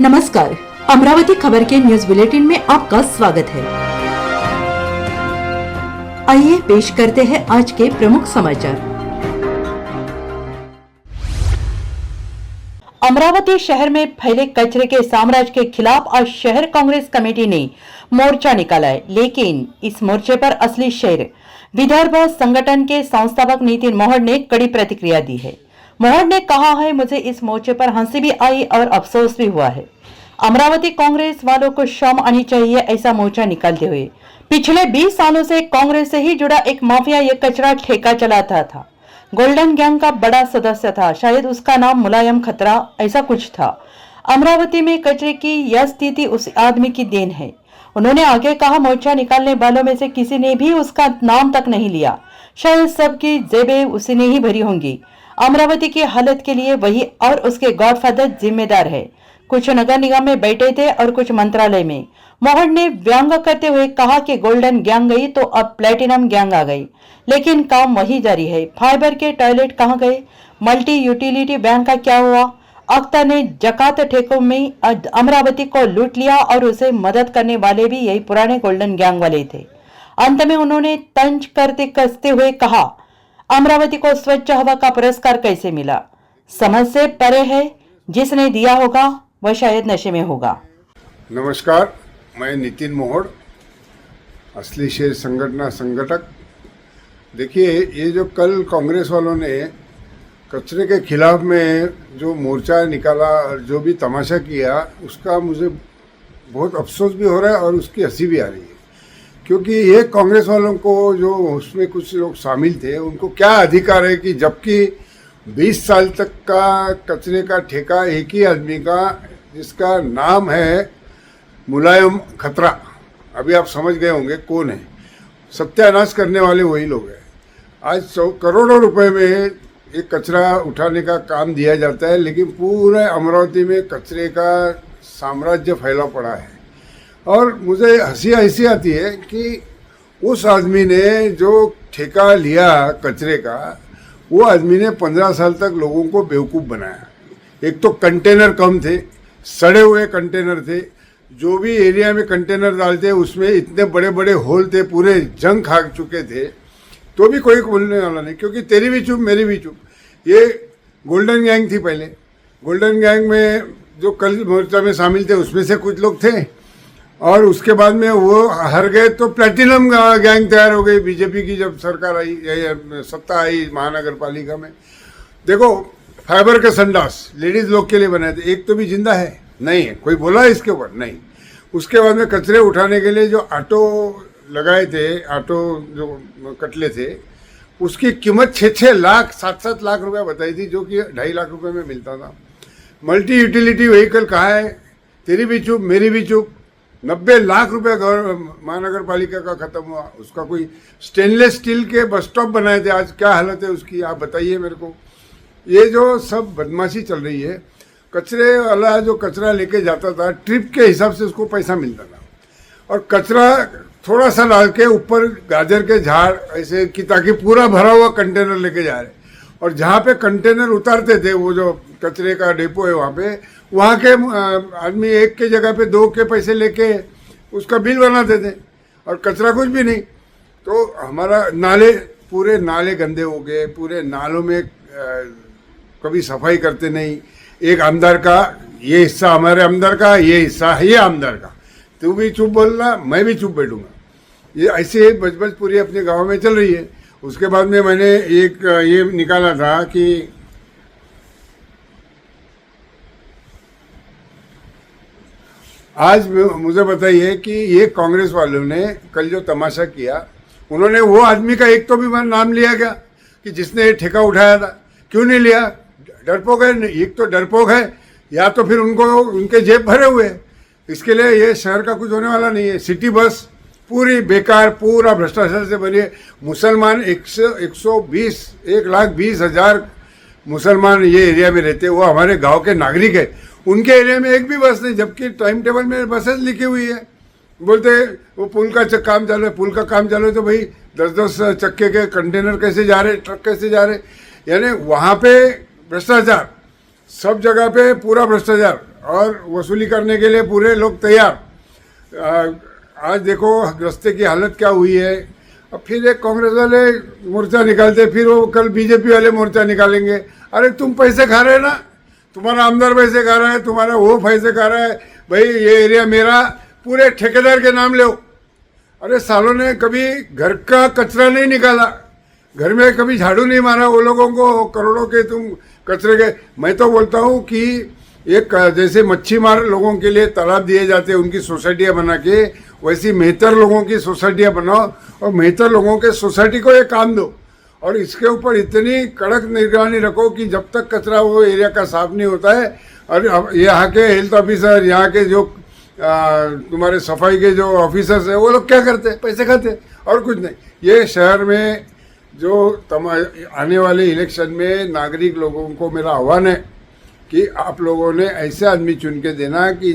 नमस्कार, अमरावती खबर के न्यूज बुलेटिन में आपका स्वागत है। आइए पेश करते हैं आज के प्रमुख समाचार। अमरावती शहर में फैले कचरे के साम्राज्य के खिलाफ आज शहर कांग्रेस कमेटी ने मोर्चा निकाला है, लेकिन इस मोर्चे पर असली शेर विदर्भ संगठन के संस्थापक नितिन मोहड़ ने कड़ी प्रतिक्रिया दी है। मोहड़ ने कहा है, मुझे इस मोर्चे पर हंसी भी आई और अफसोस भी हुआ है। अमरावती कांग्रेस वालों को शर्म आनी चाहिए। ऐसा मोर्चा निकालते हुए पिछले 20 सालों से कांग्रेस से ही जुड़ा एक माफिया ये कचरा ठेका चलाता था। गोल्डन गैंग का बड़ा सदस्य था, शायद उसका नाम मुलायम खतरा ऐसा कुछ था। अमरावती में कचरे की यह स्थिति उस आदमी की देन है। उन्होंने आगे कहा, मोर्चा निकालने वालों में से किसी ने भी उसका नाम तक नहीं लिया, शायद सबकी जेबें उसी ने ही भरी होंगी। अमरावती की हालत के लिए वही और उसके गॉडफादर जिम्मेदार है। कुछ नगर निगम में बैठे थे और कुछ मंत्रालय में। मोहड़ ने व्यंग करते हुए कहा कि गोल्डन गैंग गई तो अब प्लेटिनम गैंग आ गई, लेकिन काम वही जारी है। फाइबर के टॉयलेट कहाँ गए? मल्टी यूटिलिटी बैंक का क्या हुआ? अख्तर ने जकात ठेकों में अमरावती को लूट लिया और उसे मदद करने वाले भी यही पुराने गोल्डन गैंग वाले थे। अंत में उन्होंने तंज करते कसते हुए कहा, अमरावती को स्वच्छ हवा का पुरस्कार कैसे मिला? समझ से परे है। जिसने दिया होगा वह शायद नशे में होगा। नमस्कार, मैं नितिन मोहड़, असली शेर संगठक। देखिए, ये जो कल कांग्रेस वालों ने कचरे के खिलाफ में जो मोर्चा निकाला और जो भी तमाशा किया, उसका मुझे बहुत अफसोस भी हो रहा है और उसकी हंसी भी आ रही है। क्योंकि ये कांग्रेस वालों को, जो उसमें कुछ लोग शामिल थे, उनको क्या अधिकार है कि जबकि 20 साल तक का कचरे का ठेका एक ही आदमी का, जिसका नाम है मुलायम खतरा, अभी आप समझ गए होंगे कौन है, सत्यानाश करने वाले वही लोग हैं। आज 100 करोड़ों रुपए में एक कचरा उठाने का काम दिया जाता है, लेकिन पूरे अमरावती में कचरे का साम्राज्य फैला पड़ा है। और मुझे हंसी ऐसी आती है कि उस आदमी ने जो ठेका लिया कचरे का, वो आदमी ने 15 साल तक लोगों को बेवकूफ़ बनाया। एक तो कंटेनर कम थे, सड़े हुए कंटेनर थे, जो भी एरिया में कंटेनर डालते उसमें इतने बड़े बड़े होल थे, पूरे जंग खा चुके थे, तो भी कोई बोलने वाला नहीं, क्योंकि तेरी भी चुप मेरी भी चुप। ये गोल्डन गैंग थी पहले। गोल्डन गैंग में जो कल मोर्चा में शामिल थे उसमें से कुछ लोग थे, और उसके बाद में वो हार गए तो प्लेटिनम गैंग तैयार हो गई। बीजेपी की जब सरकार आई, सत्ता आई महानगर पालिका में, देखो फाइबर के संडास लेडीज लोग के लिए बनाए थे, एक तो भी जिंदा है नहीं है, कोई बोला है इसके ऊपर? नहीं। उसके बाद में कचरे उठाने के लिए जो ऑटो लगाए थे, ऑटो जो कटले थे, उसकी कीमत 6-6 लाख 7-7 लाख रुपया बताई थी, जो कि 2.5 लाख रुपए में मिलता था। मल्टी यूटिलिटी व्हीकल कहाँ है? तेरी भी चुप मेरी भी चुप। 90 लाख रुपया महानगर पालिका का खत्म हुआ। उसका कोई स्टेनलेस स्टील के बस स्टॉप बनाए थे, आज क्या हालत है उसकी, आप बताइए मेरे को। ये जो सब बदमाशी चल रही है, कचरे वाला जो कचरा लेके जाता था, ट्रिप के हिसाब से उसको पैसा मिलता था, और कचरा थोड़ा सा डाल के ऊपर गाजर के झाड़ ऐसे कि, ताकि पूरा भरा हुआ कंटेनर लेके जा रहे। और जहाँ पे कंटेनर उतारते थे, वो जो कचरे का डेपो है वहाँ के आदमी एक के जगह पे 2 के पैसे लेके उसका बिल बनाते थे, और कचरा कुछ भी नहीं। तो हमारा नाले, पूरे नाले गंदे हो गए, पूरे नालों में कभी सफाई करते नहीं। एक आमदार का ये हिस्सा हमारे आमदार का, ये हिस्सा ये आमदार का, तू भी चुप बोलना, मैं भी चुप बैठूंगा। ये ऐसे बजबज पूरी अपने गांव में चल रही है। उसके बाद में मैंने एक ये निकाला था कि आज मुझे बताइए कि ये कांग्रेस वालों ने कल जो तमाशा किया, उन्होंने वो आदमी का एक तो भी नाम लिया क्या कि जिसने ठेका उठाया था? क्यों नहीं लिया? डरपोक है। एक तो डरपोक है, या तो फिर उनको उनके जेब भरे हुए हैं। इसके लिए ये शहर का कुछ होने वाला नहीं है। सिटी बस पूरी बेकार, पूरा भ्रष्टाचार से बनी है। मुसलमान 1,20,000 मुसलमान ये एरिया में रहते हैं, वो हमारे गांव के नागरिक है। उनके एरिया में एक भी बस नहीं, जबकि टाइम टेबल में बसेस लिखी हुई है। बोलते वो पुल का काम चालू है, पुल का काम चालू है, तो भाई 10-10 चक्के के कंटेनर कैसे जा रहे, ट्रक कैसे जा रहे? यानी वहाँ पे भ्रष्टाचार, सब जगह पे पूरा भ्रष्टाचार। और वसूली करने के लिए पूरे लोग तैयार। आज देखो रास्ते की हालत क्या हुई है। अब फिर एक कांग्रेस वाले मोर्चा निकालते, फिर वो कल बीजेपी वाले मोर्चा निकालेंगे। अरे तुम पैसे खा रहे हैं ना, तुम्हारा आमदार पैसे खा रहा है, तुम्हारा वो पैसे खा रहा है, भाई ये एरिया मेरा, पूरे ठेकेदार के नाम लो। अरे सालों ने कभी घर का कचरा नहीं निकाला, घर में कभी झाड़ू नहीं मारा, वो लोगों को करोड़ों के तुम कचरे के। मैं तो बोलता हूँ कि एक जैसे मच्छी मार लोगों के लिए तालाब दिए जाते हैं, उनकी सोसाइटियाँ बना के, वैसी मेहतर लोगों की सोसाइटियाँ बनाओ और मेहतर लोगों के सोसाइटी को ये काम दो। और इसके ऊपर इतनी कड़क निगरानी रखो कि जब तक कचरा वो एरिया का साफ नहीं होता है। और यहाँ के हेल्थ ऑफिसर, यहाँ के जो तुम्हारे सफाई के जो ऑफिसर्स हैं, वो लोग क्या करते? पैसे खाते और कुछ नहीं। ये शहर में जो आने वाले इलेक्शन में नागरिक लोगों को मेरा आह्वान है कि आप लोगों ने ऐसे आदमी चुन के देना कि,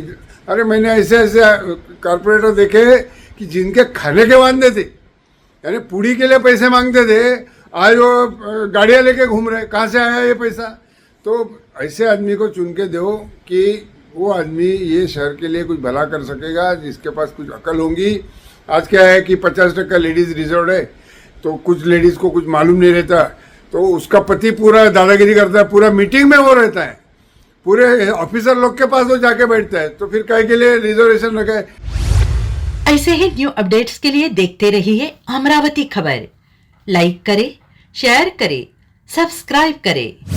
अरे मैंने ऐसे ऐसे कारपोरेटर देखे कि जिनके खाने के वादे थे, यानी पूड़ी के लिए पैसे मांगते थे, आज वो गाड़ियाँ लेके घूम रहे, कहाँ से आया ये पैसा? तो ऐसे आदमी को चुन के दो कि वो आदमी ये शहर के लिए कुछ भला कर सकेगा, जिसके पास कुछ अकल होंगी। आज क्या है कि 50% लेडीज़ रिजर्व है, तो कुछ लेडीज़ को कुछ मालूम नहीं रहता, तो उसका पति पूरा दादागिरी करता है, पूरा मीटिंग में वो रहता है, पूरे ऑफिसर लोग के पास वो जाके बैठता है, तो फिर काय के लिए रिजर्वेशन रखा है। ऐसे ही न्यू अपडेट्स के लिए देखते रहिए अमरावती खबर। लाइक करें, शेयर करें, सब्सक्राइब करें।